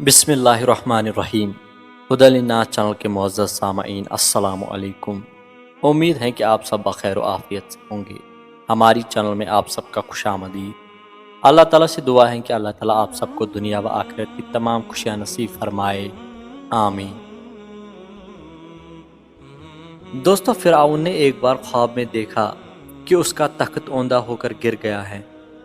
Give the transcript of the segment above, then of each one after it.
بسم اللہ الرحمن الرحیم۔ ہدی للناس چینل کے معزز سامعین، السلام علیکم۔ امید ہے کہ آپ سب بخیر و عافیت سے ہوں گے۔ ہماری چینل میں آپ سب کا خوش آمدید۔ اللہ تعالیٰ سے دعا ہے کہ اللہ تعالیٰ آپ سب کو دنیا و آخرت کی تمام خوشیاں نصیب فرمائے، آمین۔ دوستو، فرعون نے ایک بار خواب میں دیکھا کہ اس کا تخت اوندھا ہو کر گر گیا ہے۔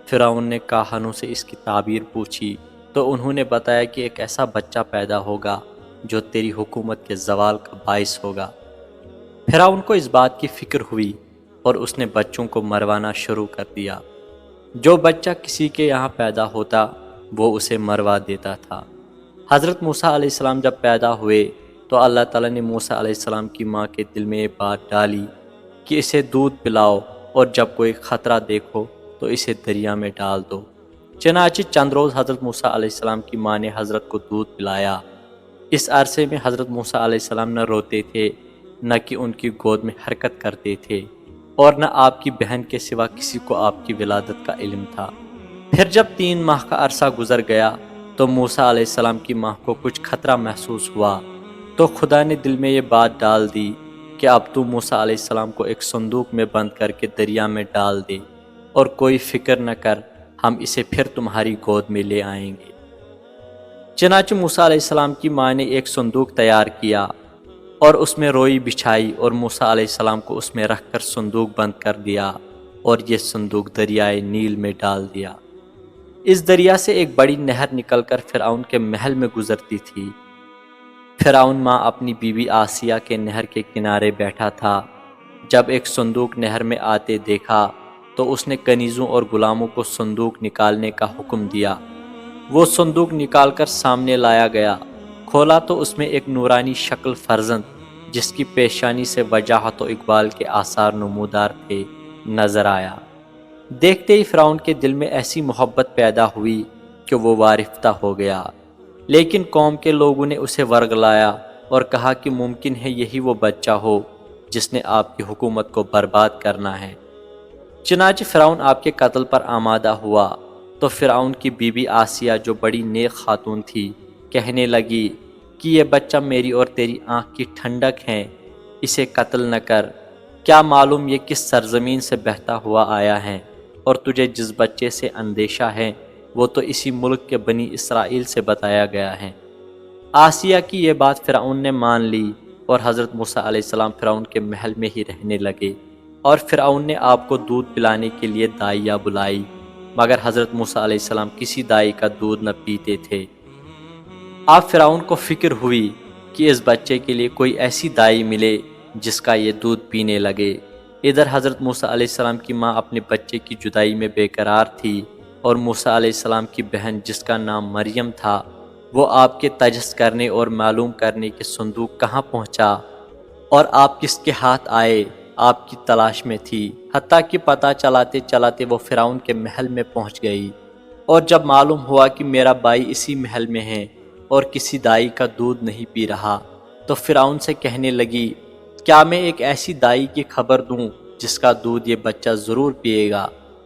فرعون نے کاہنوں سے اس کی تعبیر پوچھی تو انہوں نے بتایا کہ ایک ایسا بچہ پیدا ہوگا جو تیری حکومت کے زوال کا باعث ہوگا۔ فرعون کو اس بات کی فکر ہوئی اور اس نے بچوں کو مروانا شروع کر دیا۔ جو بچہ کسی کے یہاں پیدا ہوتا وہ اسے مروا دیتا تھا۔ حضرت موسیٰ علیہ السلام جب پیدا ہوئے تو اللہ تعالیٰ نے موسیٰ علیہ السلام کی ماں کے دل میں یہ بات ڈالی کہ اسے دودھ پلاؤ اور جب کوئی خطرہ دیکھو تو اسے دریا میں ڈال دو۔ چنانچہ چند روز حضرت موسیٰ علیہ السلام کی ماں نے حضرت کو دودھ پلایا۔ اس عرصے میں حضرت موسیٰ علیہ السلام نہ روتے تھے، نہ کہ ان کی گود میں حرکت کرتے تھے، اور نہ آپ کی بہن کے سوا کسی کو آپ کی ولادت کا علم تھا۔ پھر جب 3 ماہ کا عرصہ گزر گیا تو موسیٰ علیہ السلام کی ماں کو کچھ خطرہ محسوس ہوا، تو خدا نے دل میں یہ بات ڈال دی کہ اب تو موسیٰ علیہ السلام کو ایک صندوق میں بند کر کے دریا میں ڈال دے، اور کوئی فکر نہ کر، ہم اسے پھر تمہاری گود میں لے آئیں گے۔ چنانچہ موسیٰ علیہ السلام کی ماں نے ایک صندوق تیار کیا اور اس میں روئی بچھائی اور موسیٰ علیہ السلام کو اس میں رکھ کر صندوق بند کر دیا، اور یہ صندوق دریائے نیل میں ڈال دیا۔ اس دریا سے ایک بڑی نہر نکل کر فرعون کے محل میں گزرتی تھی۔ فرعون ماں اپنی بیوی آسیہ کے نہر کے کنارے بیٹھا تھا۔ جب ایک صندوق نہر میں آتے دیکھا تو اس نے کنیزوں اور غلاموں کو صندوق نکالنے کا حکم دیا۔ وہ صندوق نکال کر سامنے لایا گیا۔ کھولا تو اس میں ایک نورانی شکل فرزند جس کی پیشانی سے وجاہت و اقبال کے آثار نمودار تھے نظر آیا۔ دیکھتے ہی فرعون کے دل میں ایسی محبت پیدا ہوئی کہ وہ وارفتہ ہو گیا، لیکن قوم کے لوگوں نے اسے ورگلایا اور کہا کہ ممکن ہے یہی وہ بچہ ہو جس نے آپ کی حکومت کو برباد کرنا ہے۔ چنانچہ فرعون آپ کے قتل پر آمادہ ہوا تو فرعون کی بیوی آسیہ جو بڑی نیک خاتون تھی کہنے لگی کہ یہ بچہ میری اور تیری آنکھ کی ٹھنڈک ہے، اسے قتل نہ کر۔ کیا معلوم یہ کس سرزمین سے بہتا ہوا آیا ہے، اور تجھے جس بچے سے اندیشہ ہے وہ تو اسی ملک کے بنی اسرائیل سے بتایا گیا ہے۔ آسیہ کی یہ بات فرعون نے مان لی اور حضرت موسیٰ علیہ السلام فرعون کے محل میں ہی رہنے لگے، اور فرعون نے آپ کو دودھ پلانے کے لیے دائیا بلائی، مگر حضرت موسیٰ علیہ السلام کسی دائی کا دودھ نہ پیتے تھے۔ آپ فرعون کو فکر ہوئی کہ اس بچے کے لیے کوئی ایسی دائی ملے جس کا یہ دودھ پینے لگے۔ ادھر حضرت موسیٰ علیہ السلام کی ماں اپنے بچے کی جدائی میں بے قرار تھی، اور موسیٰ علیہ السلام کی بہن جس کا نام مریم تھا وہ آپ کے تجسس کرنے اور معلوم کرنے کہ صندوق کہاں پہنچا اور آپ کس کے ہاتھ آئے آپ کی تلاش میں تھی، حتیٰ کہ پتہ چلاتے چلاتے وہ فرعون کے محل میں پہنچ گئی۔ اور جب معلوم ہوا کہ میرا بھائی اسی محل میں ہے اور کسی دائی کا دودھ نہیں پی رہا، تو فرعون سے کہنے لگی، کیا میں ایک ایسی دائی کی خبر دوں جس کا دودھ یہ بچہ ضرور پیے گا؟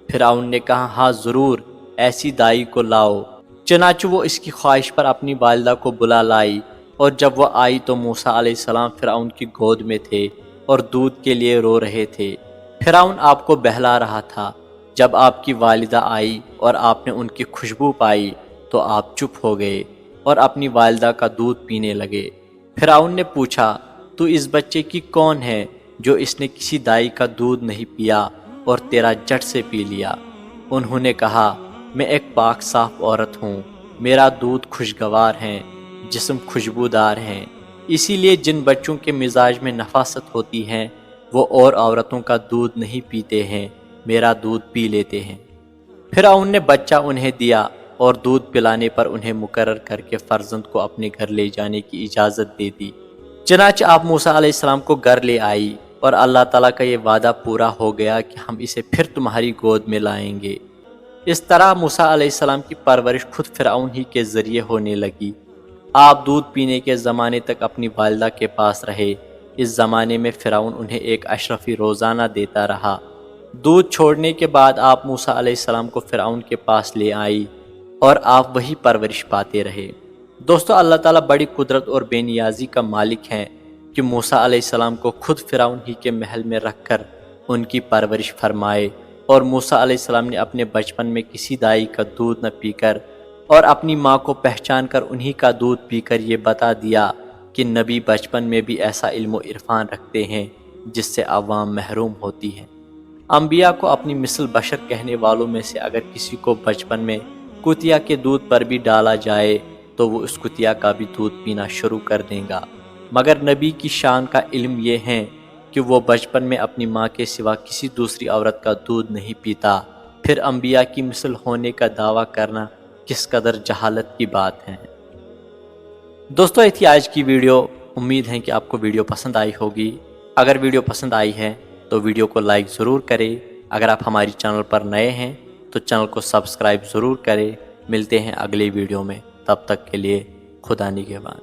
فرعون نے کہا، ہاں ضرور، ایسی دائی کو لاؤ۔ چنانچہ وہ اس کی خواہش پر اپنی والدہ کو بلا لائی، اور جب وہ آئی تو موسیٰ علیہ السلام فرعون کی گود میں تھے اور دودھ کے لیے رو رہے تھے۔ فرعون آپ کو بہلا رہا تھا۔ جب آپ کی والدہ آئی اور آپ نے ان کی خوشبو پائی تو آپ چپ ہو گئے اور اپنی والدہ کا دودھ پینے لگے۔ فرعون نے پوچھا، تو اس بچے کی کون ہے جو اس نے کسی دائی کا دودھ نہیں پیا اور تیرا جٹ سے پی لیا؟ انہوں نے کہا، میں ایک پاک صاف عورت ہوں، میرا دودھ خوشگوار ہے، جسم خوشبودار ہیں، اسی لیے جن بچوں کے مزاج میں نفاست ہوتی ہے وہ اور عورتوں کا دودھ نہیں پیتے ہیں، میرا دودھ پی لیتے ہیں۔ فرعون نے بچہ انہیں دیا اور دودھ پلانے پر انہیں مقرر کر کے فرزند کو اپنے گھر لے جانے کی اجازت دے دی۔ چنانچہ آپ موسیٰ علیہ السلام کو گھر لے آئی، اور اللہ تعالیٰ کا یہ وعدہ پورا ہو گیا کہ ہم اسے پھر تمہاری گود میں لائیں گے۔ اس طرح موسیٰ علیہ السلام کی پرورش خود فرعون ہی کے ذریعے ہونے لگی۔ آپ دودھ پینے کے زمانے تک اپنی والدہ کے پاس رہے۔ اس زمانے میں فرعون انہیں ایک اشرفی روزانہ دیتا رہا۔ دودھ چھوڑنے کے بعد آپ موسیٰ علیہ السلام کو فرعون کے پاس لے آئی اور آپ وہی پرورش پاتے رہے۔ دوستو اللہ تعالیٰ بڑی قدرت اور بے نیازی کا مالک ہیں کہ موسیٰ علیہ السلام کو خود فرعون ہی کے محل میں رکھ کر ان کی پرورش فرمائے، اور موسیٰ علیہ السلام نے اپنے بچپن میں کسی دائی کا دودھ نہ پی کر اور اپنی ماں کو پہچان کر انہی کا دودھ پی کر یہ بتا دیا کہ نبی بچپن میں بھی ایسا علم و عرفان رکھتے ہیں جس سے عوام محروم ہوتی ہیں۔ انبیاء کو اپنی مثل بشر کہنے والوں میں سے اگر کسی کو بچپن میں کتیا کے دودھ پر بھی ڈالا جائے تو وہ اس کتیا کا بھی دودھ پینا شروع کر دے گا، مگر نبی کی شان کا علم یہ ہے کہ وہ بچپن میں اپنی ماں کے سوا کسی دوسری عورت کا دودھ نہیں پیتا، پھر انبیاء کی مثل ہونے کا دعویٰ کرنا کس قدر جہالت کی بات ہے۔ دوستو یہ تھی آج کی ویڈیو، امید ہے کہ آپ کو ویڈیو پسند آئی ہوگی۔ اگر ویڈیو پسند آئی ہے تو ویڈیو کو لائک ضرور کریں۔ اگر آپ ہماری چینل پر نئے ہیں تو چینل کو سبسکرائب ضرور کریں۔ ملتے ہیں اگلی ویڈیو میں، تب تک کے لیے خدا نگہبان۔